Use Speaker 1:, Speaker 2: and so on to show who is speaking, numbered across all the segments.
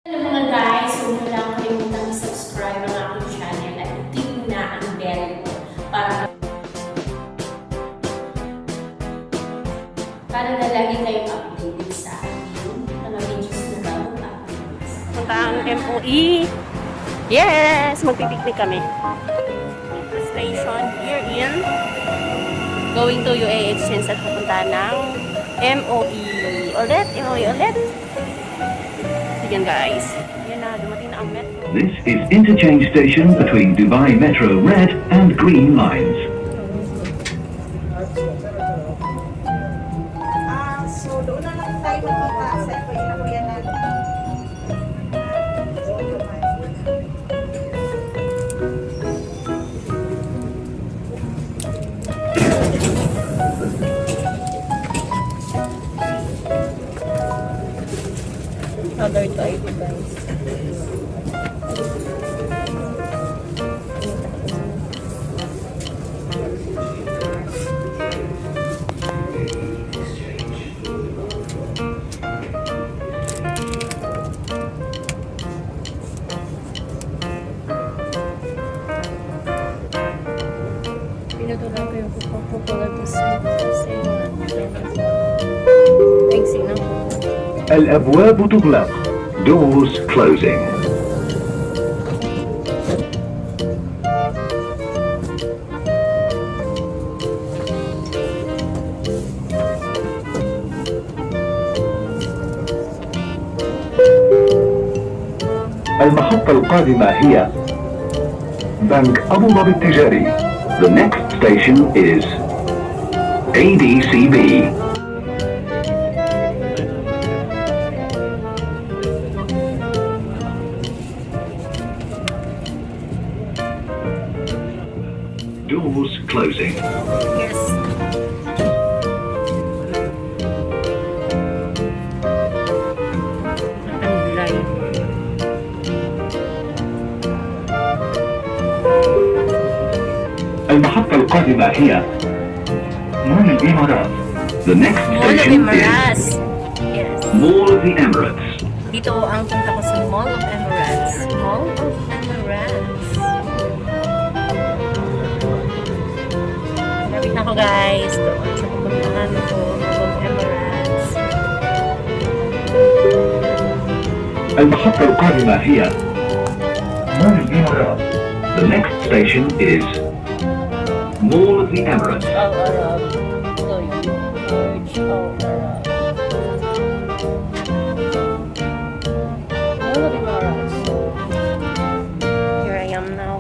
Speaker 1: Hello mga guys! Huwag mo lang kalimutan i-subscribe ang aking channel at i-click mo na ang bell para na lagi kayong updated sa aking mga videos na bagong uploads.
Speaker 2: Punta ang MOE. Yes! Magpipiknik kami. Station here in going to UAH since at pupunta ng MOE. MOE ulit. Yan guys. Yan na, dumating na ang metro.
Speaker 3: This is interchange station between Dubai Metro Red and Green lines.
Speaker 4: So doon na lang tayo makita sa kuya natin.
Speaker 2: Other type guys. Pinutulan ko yung pupulan to sweet kasi nagsing na po.
Speaker 3: الأبواب تغلق. Doors closing. المحطة القادمة هي بنك أبو ظبي التجاري. The next station is ADCB. Doors closing.
Speaker 2: Yes. Ang
Speaker 3: المحطة القادمة هي مول الإمارات. The next
Speaker 2: Mall of
Speaker 3: station
Speaker 2: Emirates. Yes.
Speaker 3: is Mall of the Emirates.
Speaker 2: Dito ang punta ko sa Mall of Emirates. Mall of Emirates. Lapit na ko guys. Doon sa pupuntahan ko. Mall of Emirates.
Speaker 3: المحطة القادمة هي مول الإمارات. The next station is Mall of the Emirates.
Speaker 2: Al Arab. Burj Al Arab. Mall of Emirates. Here I am now.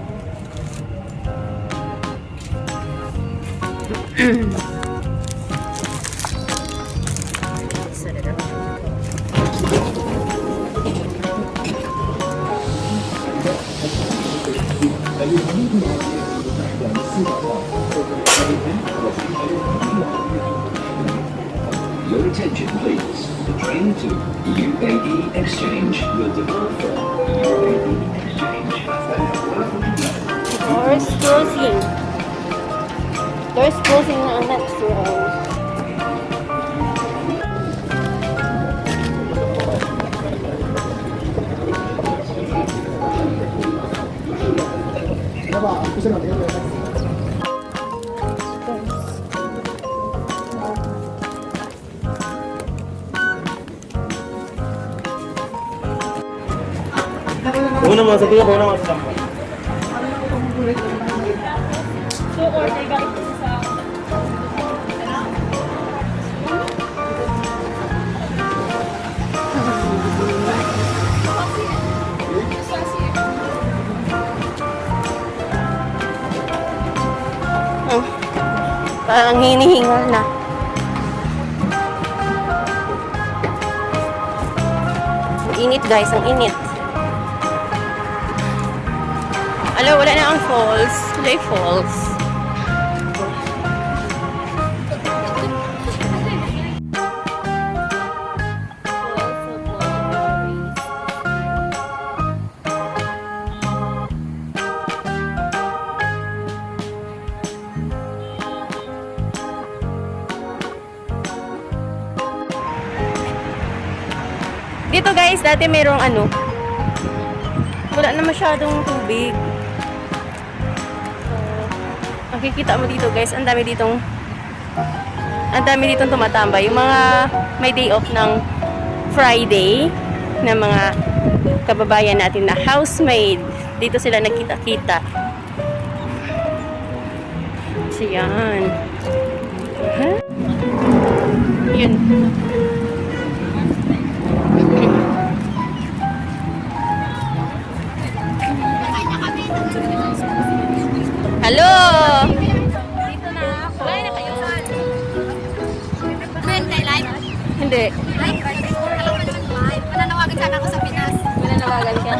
Speaker 2: Set it up.
Speaker 3: Your attention please. The train to UAE Exchange will depart from UAE Exchange.
Speaker 2: Doors closing. Doors closing na ang next row.
Speaker 5: Una mo, sabi ko una mo sa
Speaker 1: So, order ka ito sa...
Speaker 2: Oh, parang hinihingal na. Ang init guys, ang init. Ala, wala na ang falls. Tulay falls. Dito guys, dati mayroong ano, Wala na masyadong tubig. So, makikita mo dito guys, ang dami ditong tumatambay. Yung mga may day off ng Friday na mga kababayan natin na housemaid. Dito sila nagkita-kita. So, yan. Yun. Hello!
Speaker 6: Dito na ako. Kaya na kayo. Live?
Speaker 2: Hindi.
Speaker 6: Live? Live. Mananawagan sana ako sa Pinas.
Speaker 2: Mananawagan ka?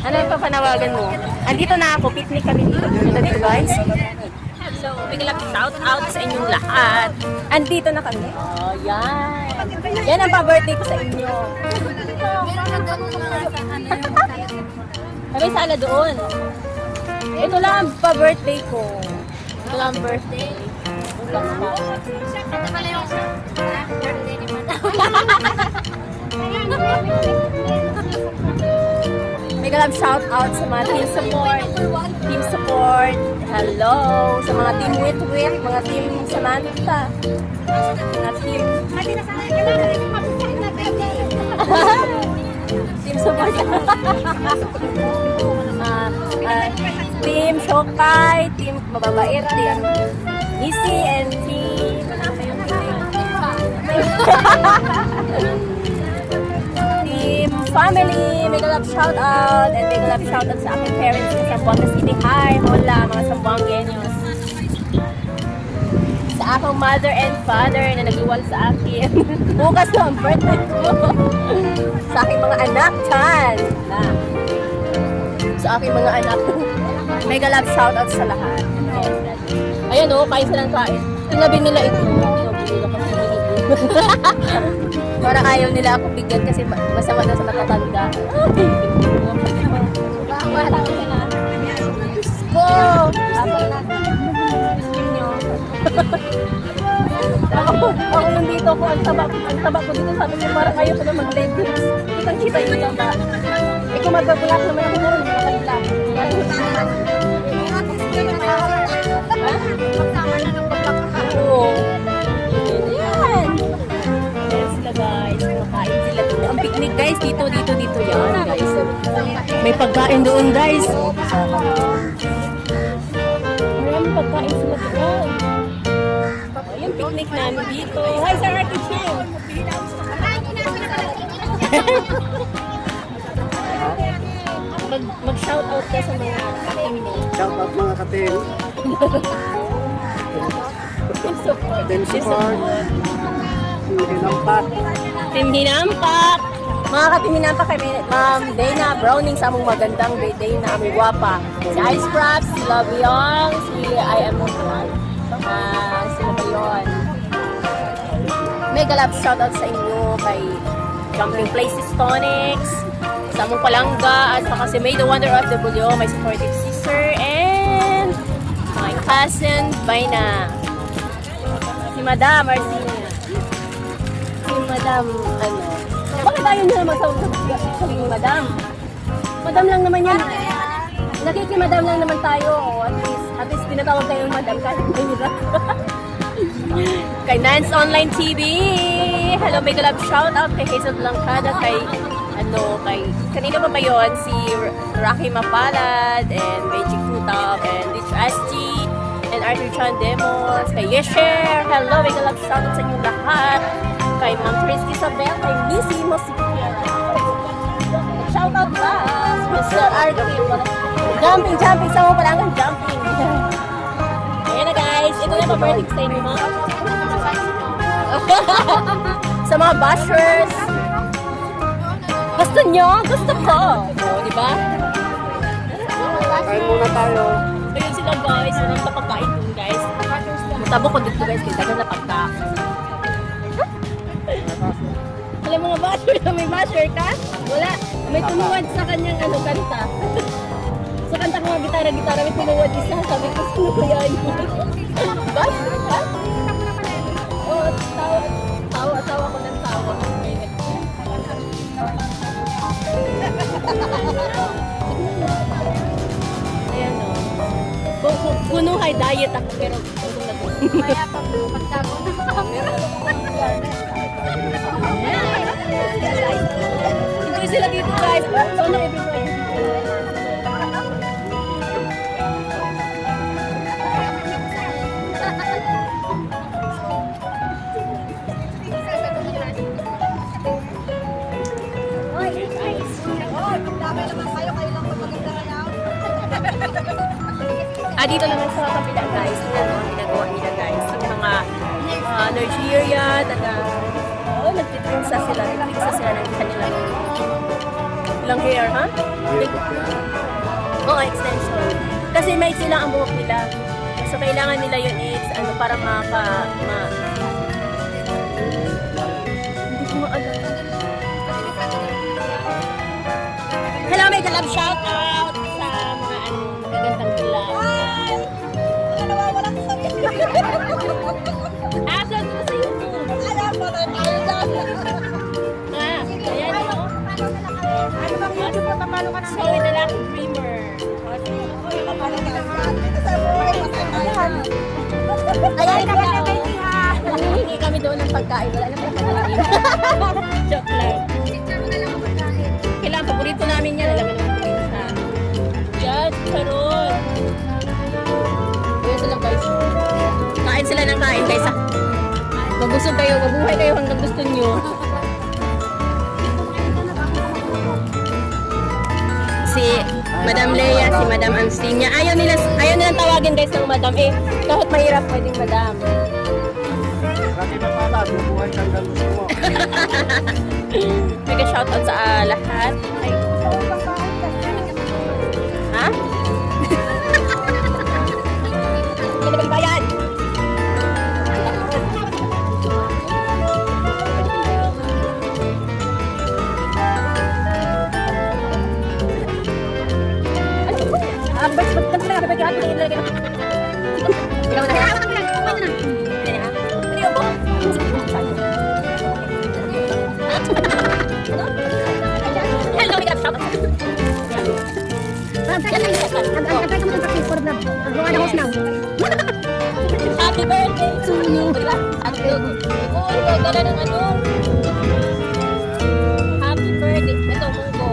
Speaker 2: Ano yung papanawagan mo? Andito na ako. Picnic kami dito. Dito guys. So, bigla lang shout out sa inyong lahat. Andito na kami. Oh, yan. Yan ang pa-birthday ko sa inyo.
Speaker 6: Meron na doon mga
Speaker 2: Kami sala doon. Ito lang ang pa-birthday ko. Ito lang ang birthday.
Speaker 6: Ito pala yung birthday ni Madam.
Speaker 2: Mega love shout out sa mga team support. Team support. Hello. Sa mga team Wit-Wit. Mga team Samantha. Mga team. Team support. Team Shokay. Team Mababait. Team Easy and team Team Family, mega love shout out and mega love shout out sa aking parents sa Zamboanga City. Hi, hola mga Zamboangueños. Sa akong mother and father na nag-iwal sa akin. Bukas na ang birthday ko. Sa aking mga anak, Chan. Sa aking mga anak. Mega love shout out sa lahat. Ayan o, kain silang kain. Tinabi nila ito. Parang ayaw nila ako bigyan kasi masama na sa matatanda. Go! Ako yung dito ko, ang taba ko dito. Sabi ko, parang ayaw ko na mag-leggings. Kitang-kita yung taba. Eh kung magbabulak naman ako doon, makalila. Oo. Yan. Ayan sila guys. Makain sila dito. Ang picnic guys, dito yan guys. May pagkain doon guys. Maraming pagkain sila doon. Yung picnic namin dito. Hi Sir Ate Ching. Mag-shoutout ka sa mga kating mo.
Speaker 5: Shout out mga katil. Team support. Hinampak.
Speaker 2: Team Hinampak. Mga kating Hinampak kay Ma'am Dana Browning sa among magandang day na aming guwapa. Si Ice Props, si Love Young, si I Am sino ba yun? Mega love shoutout sa inyo kay Jumping Places Tonics, sa among palangga, at saka si May the Wonder of the Bulyo, my supportive sister, and my cousin, Baina. Si Madam Marcina. Si Madam, bakit tayo nyo naman sa ni Madam? Madam lang naman yan. Nakikimadam lang naman tayo. At least pinatawag tayong Madam kahit may nila. Kay Nance Online TV. Hello, mega love shout out kay Hazel Blancada, kay kanino pa ba yun? Si Rocky Mapalad, and Magic Futap, and Rich SG, and Arthur Chan Demos, kay Yesher. Hello, mega love shout out sa inyong lahat. Kay Ma'am Christy Isabel, kay Missy Mosipia. Shout out ba? Mr. Arthur. Jumping, sa mga palangang jumping. Ayan na guys, ito na pa-birthday sa inyo mga. Sa mga bashers. Gusto nyo? Gusto ko. O, diba?
Speaker 5: Kain muna tayo.
Speaker 2: Ayun sila guys, anong napagkain dun guys. Matabo ko dito guys, kaya tagal na pagkain. Alam mga basher, may basher ka? Wala. May tumuwad sa kanyang kanta. Sa kanta ko mga gitara, may tumuwad isa. Sabi ko, sino ko yan? Basher ka? Oo, tawa ko ng tawa. may diet ako pero gutom na gutom.
Speaker 6: Kaya pag pagtapon ng camera.
Speaker 2: Enjoy sila dito guys. So na everybody.
Speaker 4: Dami naman kayo lang magaganda raw.
Speaker 2: Dito naman sa kapila guys. Tingnan mo ang ginagawa nila guys. Yung mga Nigeria, nagtitrinsa sila. Nagtitrinsa sila ng kanilang ilang hair, ha? Oo, extension. Kasi may sila ang buhok nila. So, kailangan nila yun para hindi ko maalam. Hello, may kalab shout out sa mga magagandang kilab.
Speaker 4: Nawawala ko sa
Speaker 2: Upload mo sa YouTube.
Speaker 4: Alam mo na tayo dyan.
Speaker 2: Ayan o.
Speaker 4: Ano bang YouTube mo? Paano ka na?
Speaker 2: So, with the lucky dreamer.
Speaker 4: Paano ka na? Dito sa buhay, matatayan.
Speaker 2: Ayan kami nangihingi kami doon ng pagkain. Wala naman pagkain. Joke lang.
Speaker 6: Picture mo na lang ang pagkain.
Speaker 2: Kailangan paborito namin yan. Alam mo naman paborito na. Yan, karon. Ayan sila guys. Kain sila ng kain guys ha. Mabusog kayo, mabuhay kayo hanggang gusto nyo. Si Madam Leia, si Madam Anstinia. Ayaw nilang tawagin guys ng Madam. Kahit mahirap pwedeng Madam.
Speaker 5: Lagi na pala, bubuhay kang gusto mo.
Speaker 2: Mega shoutout sa lahat. Ay. Ha? Hindi na bayad. Hello, we got shoutout. Happy birthday to you. Gala ng ano? Happy birthday. Ito, munggo.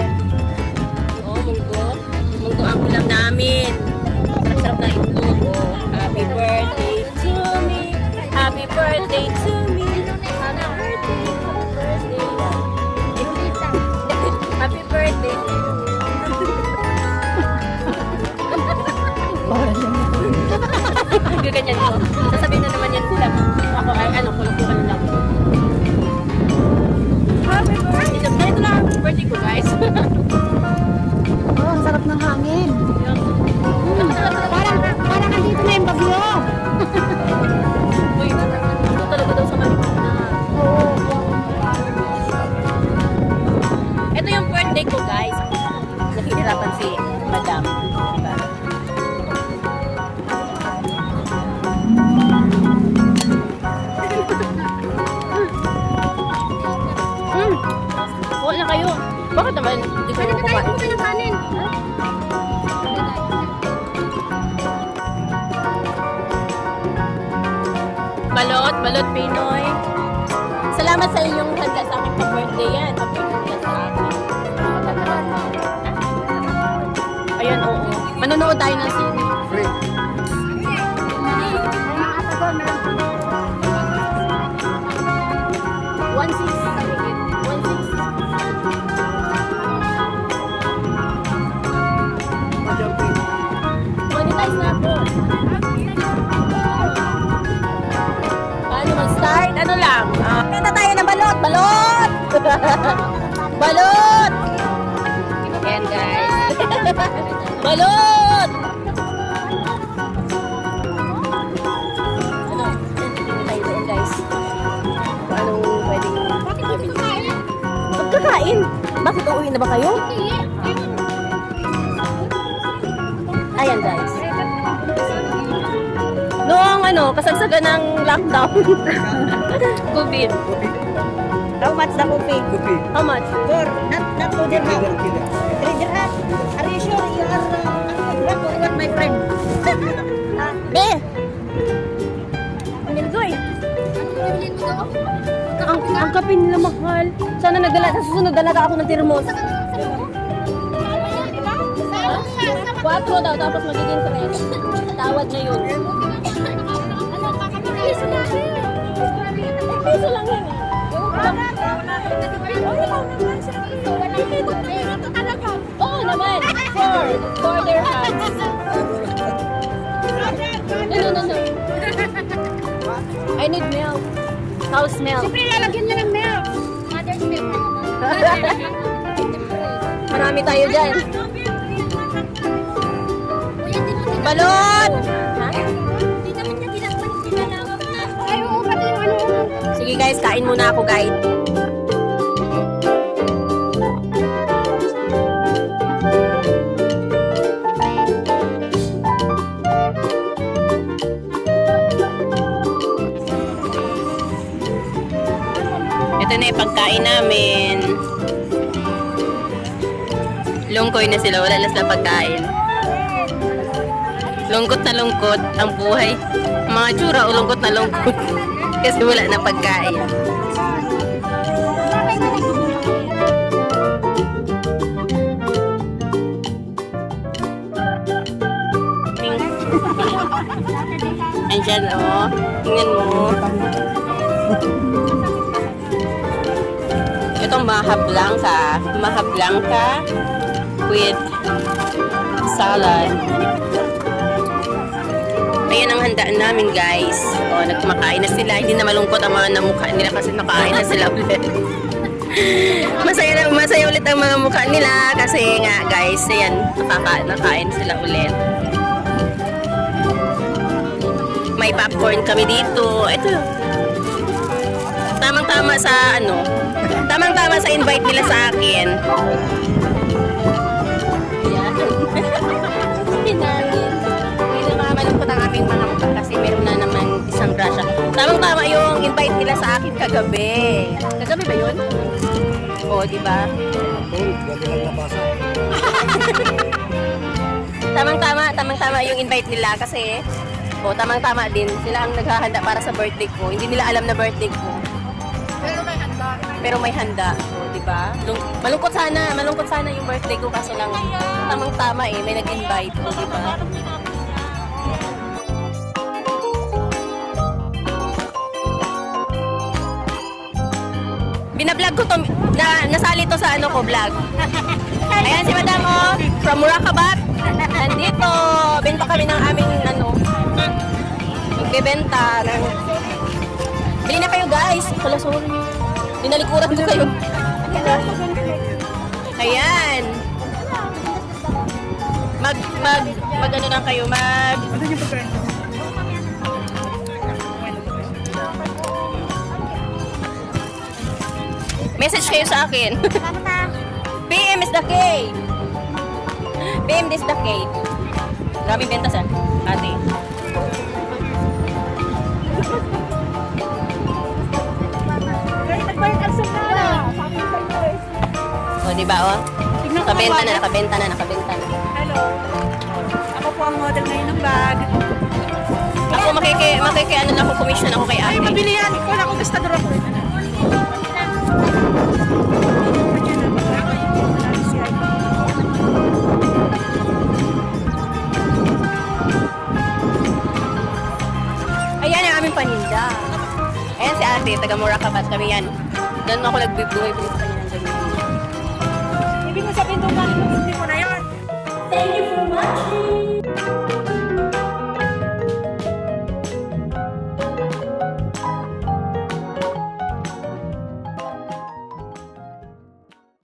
Speaker 2: Oh, munggo. Munggo ang ulam namin. Sarap-sarap na itlog. Oh, happy birthday to me. Happy birthday to me. Happy birthday. Happy birthday. Gaganyan ko. Sasabihin na naman yan sila. Ako ay kulong-kulong lang. Happy birthday! Ganito lang ang birthday ko guys.
Speaker 6: Oh, ang sarap ng hangin. Parang andito na yung bagyo.
Speaker 2: Uy, ito talaga daw sa Marikina. Ito yung birthday ko guys. Naghihirapan si Madam. Diba? Kuha na kayo. Bakit naman hindi kayo kumain?
Speaker 6: Ano ng kanin?
Speaker 2: Balot Pinoy. Salamat sa inyong handa sa aking pa-birthday yan. Pa-birthday sa akin. Ayan, oo. Manonood tayo ng sine.
Speaker 5: Free.
Speaker 2: Monetize na po. Paano mag-start? Ano lang? Kanta tayo ng balot! Balot! Balot! Ayan guys. Balot! Ano? Tayo doon guys. Anong pwedeng gawin? Magkakain? Bakit uuwi na ba kayo? Ayan guys. Noong kasagsagan ng lockdown. COVID.
Speaker 4: How much the coffee?
Speaker 5: Kopi.
Speaker 2: How much?
Speaker 4: Not 2 dirham.
Speaker 5: Kida.
Speaker 4: 3 dirham. Are you sure you are good for my friend?
Speaker 2: Be, wala. Sa susunod, dalaga ako ng termos. 4 daw, tapos magiging 3. Tawad na yun. Piso lang yun. Oo naman. 4 dirhams. No. I need milk. Cow's milk.
Speaker 6: Siyempre, lalagyan niya ng milk. Mother's milk.
Speaker 2: Marami tayo dyan.
Speaker 6: Kuya, di mo
Speaker 2: Balon! Ha?
Speaker 6: Di naman niya dinalaman na. Ay, oo, pati yung ano.
Speaker 2: Sige guys, kain muna ako guys. Ito na yung pagkain namin. Lungkoy na sila, wala na silang pagkain. Lungkot na lungkot ang buhay. Mga tsura o lungkot na lungkot. Kasi wala na pagkain. Andyan o. Tingnan mo. Itong mahablangka with salad. Ayan ang handaan namin guys. O, nagkumakain na sila. Hindi na malungkot ang mga namukha nila kasi nakain na sila ulit. Masaya ulit ang mga mukha nila kasi nga guys, ayan, nakain sila ulit. May popcorn kami dito. Ito. Tamang-tama sa tamang-tama sa invite nila sa akin. Ayan. Pinangin. Hindi na malungkot ang aming mga mukha kasi meron na naman isang grasya. Tamang-tama yung invite nila sa akin kagabi. Kagabi ba yun? Oo, di ba? Tamang-tama yung invite nila kasi tamang-tama din. Sila ang naghahanda para sa birthday ko. Hindi nila alam na birthday ko. Pero may handa. O, di ba? Malungkot sana yung birthday ko kaso lang tamang-tama may nag-invite. O, di ba? Binablog ko to, nasali to sa vlog. Ayan si Madam from Murakabat. Nandito, benta kami ng aming magbebenta ng... Bili na kayo guys. Wala, sorry. Dinalikuran ko kayo. Ayan. Mag ano lang kayo, message kayo sa akin. PM is the K. PM is the K. Grabe benta sa ate. O, diba Nakabenta na.
Speaker 4: Hello. Ako po ang model ngayon ng bag.
Speaker 2: Ako ano lang ako, commission ako kay ate.
Speaker 4: Ay, mabili yan. Wala akong gastador ako.
Speaker 2: Ayan ang aming paninda. Ayan si ate, taga Murakabat kami yan. Doon ako nagbibuhay.